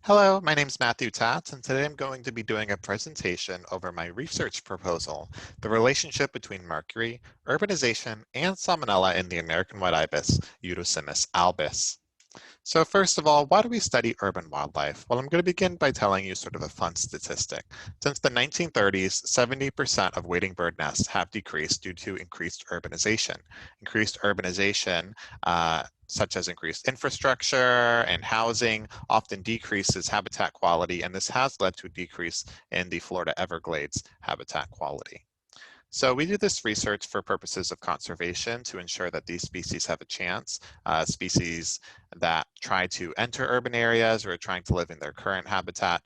Hello, my name is Matthew Tatz, and today I'm going to be doing a presentation over my research proposal, the relationship between mercury, urbanization, and salmonella in the American white ibis, Eudocinus albus. So first of all, why do we study urban wildlife? Well, I'm going to begin by telling you sort of a fun statistic. Since the 1930s, 70% of wading bird nests have decreased due to increased urbanization. Increased urbanization, such as increased infrastructure and housing, often decreases habitat quality, and this has led to a decrease in the Florida Everglades habitat quality. So we do this research for purposes of conservation to ensure that these species have a chance. Species that try to enter urban areas or are trying to live in their current habitat,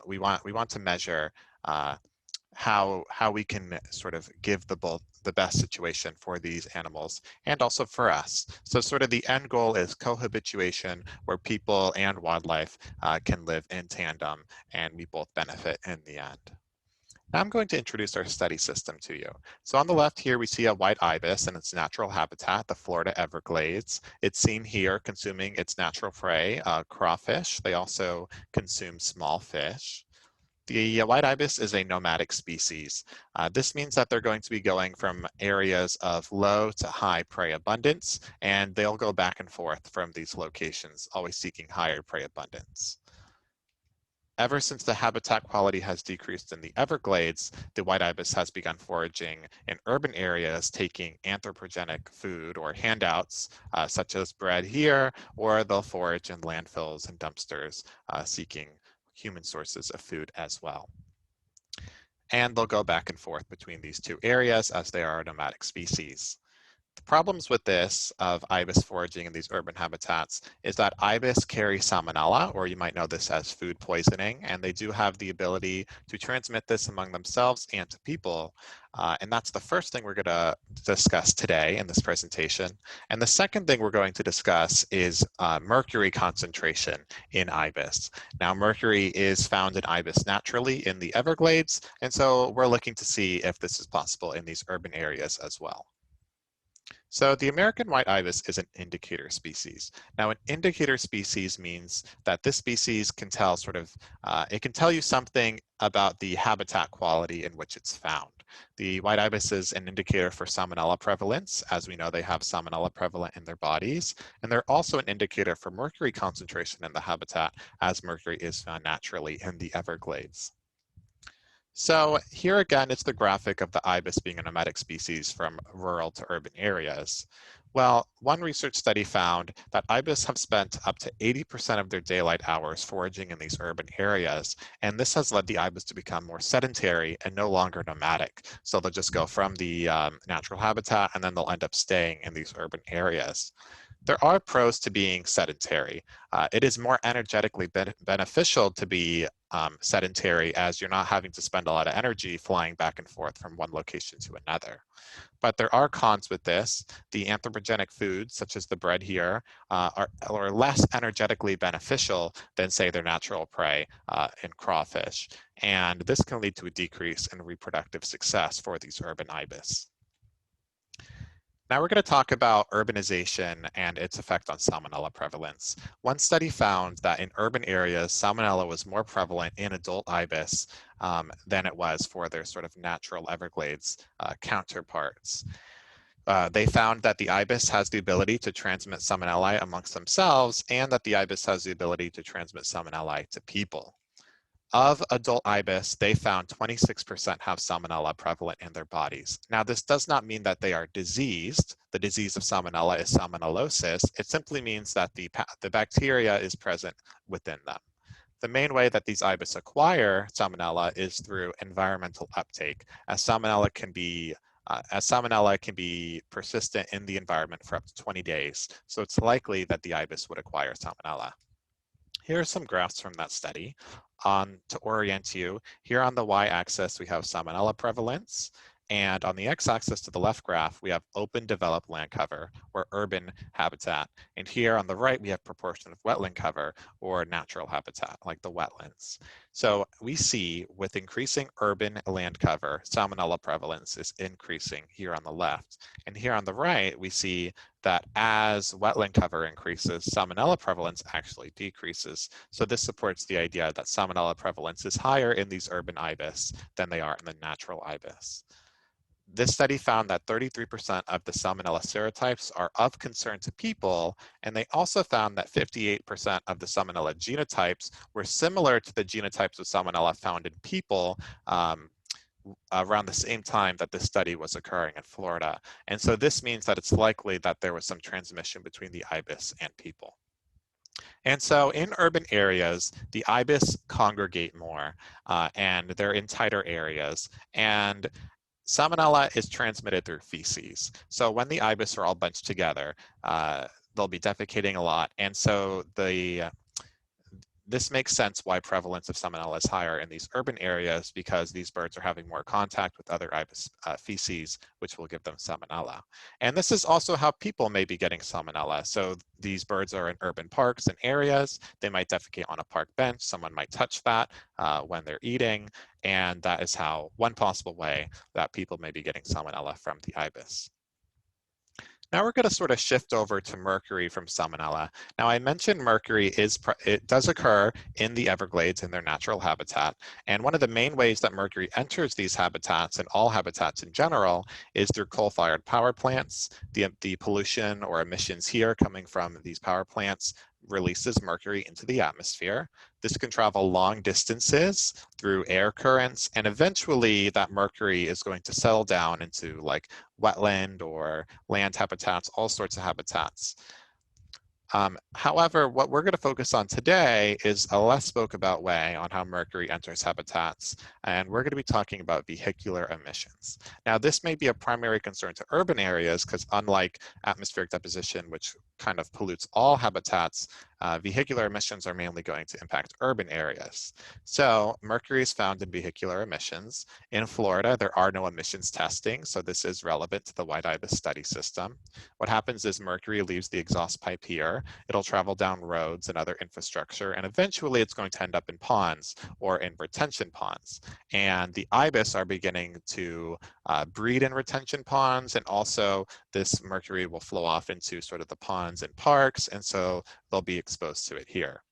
we want to measure how we can sort of give the best situation for these animals and also for us. So sort of the end goal is cohabituation, where people and wildlife can live in tandem and we both benefit in the end. Now I'm going to introduce our study system to you. So on the left here, we see a white ibis in its natural habitat, the Florida Everglades. It's seen here consuming its natural prey, crawfish. They also consume small fish. The white ibis is a nomadic species. This means that they're going to be going from areas of low to high prey abundance, and they'll go back and forth from these locations, always seeking higher prey abundance. Ever since the habitat quality has decreased in the Everglades, the white ibis has begun foraging in urban areas, taking anthropogenic food or handouts, such as bread here, or they'll forage in landfills and dumpsters, seeking human sources of food as well. And they'll go back and forth between these two areas as they are a nomadic species. The problems with this of ibis foraging in these urban habitats is that ibis carry salmonella, or you might know this as food poisoning, and they do have the ability to transmit this among themselves and to people. And that's the first thing we're going to discuss today in this presentation. And the second thing we're going to discuss is mercury concentration in ibis. Now, mercury is found in ibis naturally in the Everglades, and so we're looking to see if this is possible in these urban areas as well. So the American white ibis is an indicator species. Now, an indicator species means that this species can tell it can tell you something about the habitat quality in which it's found. The white ibis is an indicator for salmonella prevalence. As we know, they have salmonella prevalent in their bodies, and they're also an indicator for mercury concentration in the habitat, as mercury is found naturally in the Everglades. So here again, it's the graphic of the ibis being a nomadic species from rural to urban areas. Well, one research study found that ibis have spent up to 80% of their daylight hours foraging in these urban areas, and this has led the ibis to become more sedentary and no longer nomadic. So they'll just go from the natural habitat and then they'll end up staying in these urban areas. There are pros to being sedentary. It is more energetically beneficial to be sedentary, as you're not having to spend a lot of energy flying back and forth from one location to another. But there are cons with this. The anthropogenic foods, such as the bread here, are less energetically beneficial than, say, their natural prey in crawfish. And this can lead to a decrease in reproductive success for these urban ibis. Now we're going to talk about urbanization and its effect on salmonella prevalence. One study found that in urban areas, salmonella was more prevalent in adult ibis than it was for their sort of natural Everglades counterparts. They found that the ibis has the ability to transmit salmonella amongst themselves, and that the ibis has the ability to transmit salmonella to people. Of adult ibis, they found 26% have salmonella prevalent in their bodies. Now, this does not mean that they are diseased. The disease of salmonella is salmonellosis. It simply means that the bacteria is present within them. The main way that these ibis acquire salmonella is through environmental uptake, as salmonella can be persistent in the environment for up to 20 days. So it's likely that the ibis would acquire salmonella. Here are some graphs from that study. To orient you, here on the y-axis, we have salmonella prevalence. And on the x-axis to the left graph, we have open developed land cover, or urban habitat. And here on the right, we have proportion of wetland cover, or natural habitat, like the wetlands. So we see with increasing urban land cover, salmonella prevalence is increasing here on the left. And here on the right, we see that as wetland cover increases, salmonella prevalence actually decreases. So this supports the idea that salmonella prevalence is higher in these urban ibis than they are in the natural ibis. This study found that 33% of the Salmonella serotypes are of concern to people, and they also found that 58% of the Salmonella genotypes were similar to the genotypes of Salmonella found in people around the same time that this study was occurring in Florida. And so this means that it's likely that there was some transmission between the ibis and people. And so in urban areas, the ibis congregate more and they're in tighter areas. And Salmonella is transmitted through feces. So when the ibis are all bunched together, they'll be defecating a lot. And so this makes sense why prevalence of salmonella is higher in these urban areas, because these birds are having more contact with other ibis feces, which will give them salmonella. And this is also how people may be getting salmonella. So these birds are in urban parks and areas. They might defecate on a park bench. Someone might touch that when they're eating. And that is how one possible way that people may be getting salmonella from the ibis. Now we're going to sort of shift over to mercury from salmonella. Now I mentioned mercury it does occur in the Everglades in their natural habitat. And one of the main ways that mercury enters these habitats and all habitats in general is through coal-fired power plants. The pollution or emissions here coming from these power plants releases mercury into the atmosphere. This can travel long distances through air currents, and eventually that mercury is going to settle down into like wetland or land habitats, all sorts of habitats. However, what we're going to focus on today is a less spoke about way on how mercury enters habitats, and we're going to be talking about vehicular emissions. Now, this may be a primary concern to urban areas because unlike atmospheric deposition, which kind of pollutes all habitats, vehicular emissions are mainly going to impact urban areas. So mercury is found in vehicular emissions. In Florida, there are no emissions testing, so this is relevant to the white ibis study system. What happens is mercury leaves the exhaust pipe here. It'll travel down roads and other infrastructure, and eventually it's going to end up in ponds or in retention ponds. And the ibis are beginning to breed in retention ponds, and also this mercury will flow off into sort of the ponds and parks, and so they'll be exposed to it here.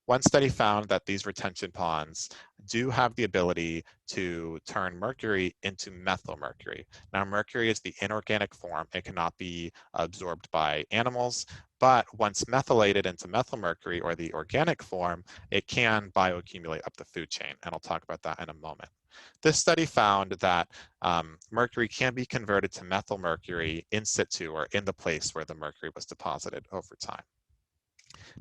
One study found that these retention ponds do have the ability to turn mercury into methylmercury. Now, mercury is the inorganic form. It cannot be absorbed by animals, but once methylated into methylmercury, or the organic form, it can bioaccumulate up the food chain, and I'll talk about that in a moment. This study found that mercury can be converted to methylmercury in situ, or in the place where the mercury was deposited over time.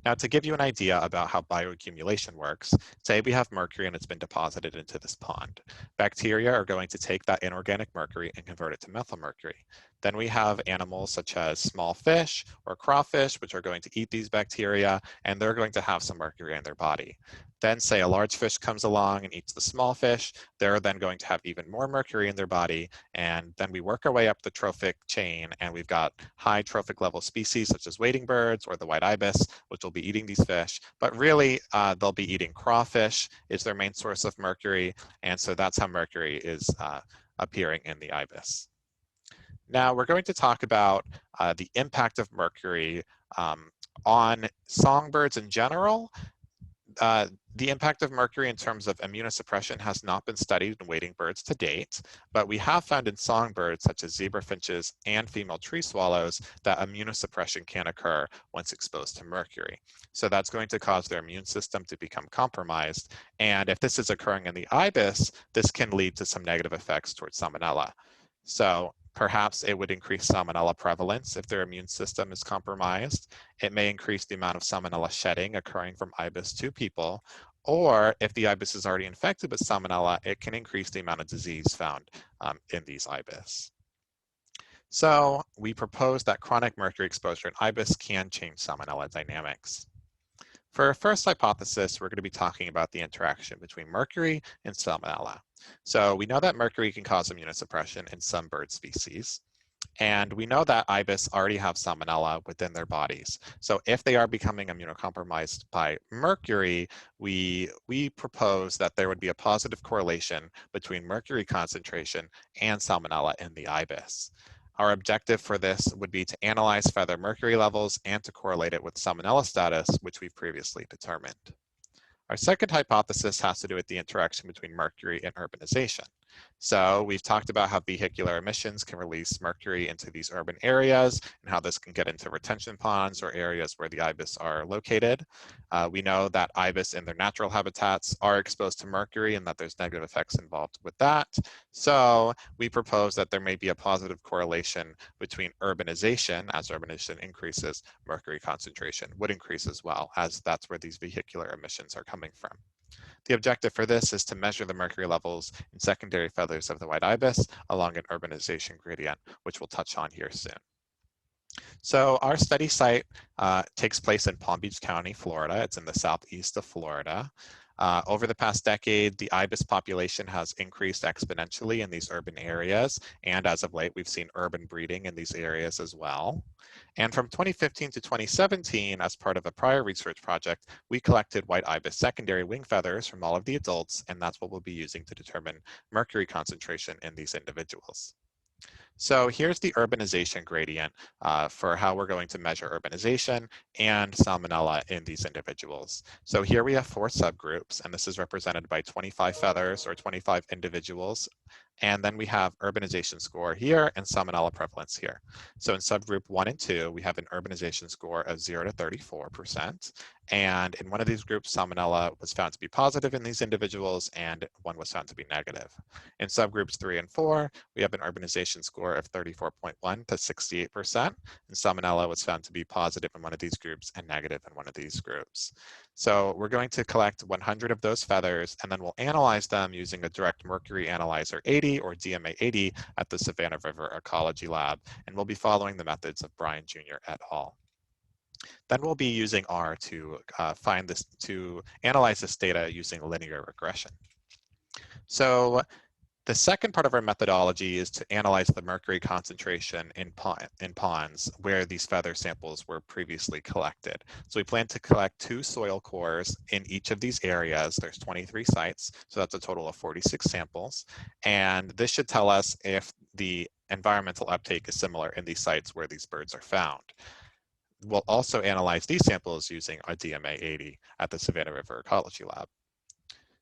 Now, to give you an idea about how bioaccumulation works, say we have mercury and it's been deposited into this pond. Bacteria are going to take that inorganic mercury and convert it to methylmercury. Then we have animals such as small fish or crawfish, which are going to eat these bacteria, and they're going to have some mercury in their body. Then say a large fish comes along and eats the small fish, they're then going to have even more mercury in their body, and then we work our way up the trophic chain, and we've got high trophic level species such as wading birds or the white ibis, which will be eating these fish, but really they'll be eating crawfish is their main source of mercury, and so that's how mercury is appearing in the ibis. Now we're going to talk about the impact of mercury on songbirds in general. The impact of mercury in terms of immunosuppression has not been studied in wading birds to date, but we have found in songbirds such as zebra finches and female tree swallows that immunosuppression can occur once exposed to mercury. So that's going to cause their immune system to become compromised. And if this is occurring in the ibis, this can lead to some negative effects towards salmonella. So perhaps it would increase salmonella prevalence if their immune system is compromised. It may increase the amount of salmonella shedding occurring from ibis to people, or if the ibis is already infected with salmonella, it can increase the amount of disease found in these ibis. So we propose that chronic mercury exposure in ibis can change salmonella dynamics. For our first hypothesis, we're going to be talking about the interaction between mercury and salmonella. So we know that mercury can cause immunosuppression in some bird species. And we know that ibis already have salmonella within their bodies. So if they are becoming immunocompromised by mercury, we propose that there would be a positive correlation between mercury concentration and salmonella in the ibis. Our objective for this would be to analyze feather mercury levels and to correlate it with salmonella status, which we've previously determined. Our second hypothesis has to do with the interaction between mercury and urbanization. So we've talked about how vehicular emissions can release mercury into these urban areas and how this can get into retention ponds or areas where the ibis are located. We know that ibis in their natural habitats are exposed to mercury and that there's negative effects involved with that. So we propose that there may be a positive correlation between urbanization. As urbanization increases, mercury concentration would increase as well, as that's where these vehicular emissions are coming from. The objective for this is to measure the mercury levels in secondary feathers of the white ibis along an urbanization gradient, which we'll touch on here soon. So our study site takes place in Palm Beach County, Florida. It's in the southeast of Florida. Over the past decade, the ibis population has increased exponentially in these urban areas, and as of late, we've seen urban breeding in these areas as well. And from 2015 to 2017, as part of a prior research project, we collected white ibis secondary wing feathers from all of the adults, and that's what we'll be using to determine mercury concentration in these individuals. So here's the urbanization gradient for how we're going to measure urbanization and salmonella in these individuals. So here we have 4 subgroups, and this is represented by 25 feathers or 25 individuals. And then we have urbanization score here and salmonella prevalence here. So in subgroup 1 and 2, we have an urbanization score of 0 to 34%. And in one of these groups, salmonella was found to be positive in these individuals, and one was found to be negative. In subgroups 3 and 4, we have an urbanization score of 34.1 to 68%, and salmonella was found to be positive in one of these groups and negative in one of these groups. So we're going to collect 100 of those feathers, and then we'll analyze them using a direct mercury analyzer 80 or DMA 80 at the Savannah River Ecology Lab, and we'll be following the methods of Brian Jr. et al. Then we'll be using R to analyze this data using linear regression. So the second part of our methodology is to analyze the mercury concentration in ponds where these feather samples were previously collected. So we plan to collect 2 soil cores in each of these areas. There's 23 sites, so that's a total of 46 samples. And this should tell us if the environmental uptake is similar in these sites where these birds are found. We'll also analyze these samples using our DMA 80 at the Savannah River Ecology Lab.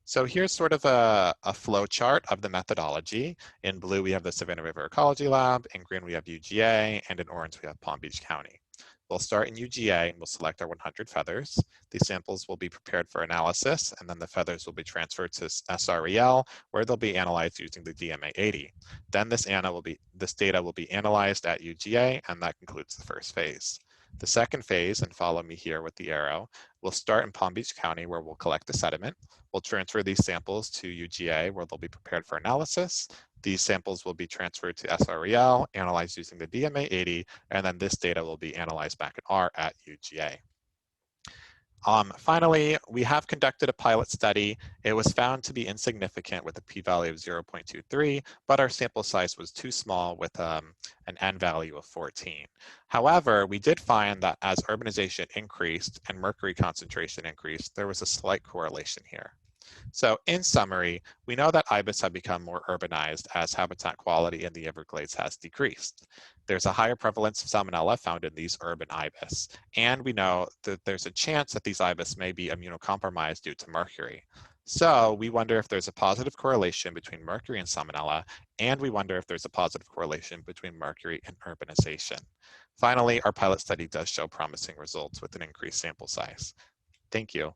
So here's sort of a flow chart of the methodology. In blue, we have the Savannah River Ecology Lab. In green, we have UGA. And in orange, we have Palm Beach County. We'll start in UGA and we'll select our 100 feathers. These samples will be prepared for analysis, and then the feathers will be transferred to SREL, where they'll be analyzed using the DMA 80. Then this data will be analyzed at UGA, and that concludes the first phase. The second phase, and follow me here with the arrow, will start in Palm Beach County, where we'll collect the sediment. We'll transfer these samples to UGA, where they'll be prepared for analysis. These samples will be transferred to SREL, analyzed using the DMA 80, and then this data will be analyzed back in R at UGA. Finally, we have conducted a pilot study. It was found to be insignificant with a p-value of 0.23, but our sample size was too small with an n value of 14. However, we did find that as urbanization increased and mercury concentration increased, there was a slight correlation here. So in summary, we know that ibis have become more urbanized as habitat quality in the Everglades has decreased. There's a higher prevalence of salmonella found in these urban ibis, and we know that there's a chance that these ibis may be immunocompromised due to mercury. So we wonder if there's a positive correlation between mercury and salmonella, and we wonder if there's a positive correlation between mercury and urbanization. Finally, our pilot study does show promising results with an increased sample size. Thank you.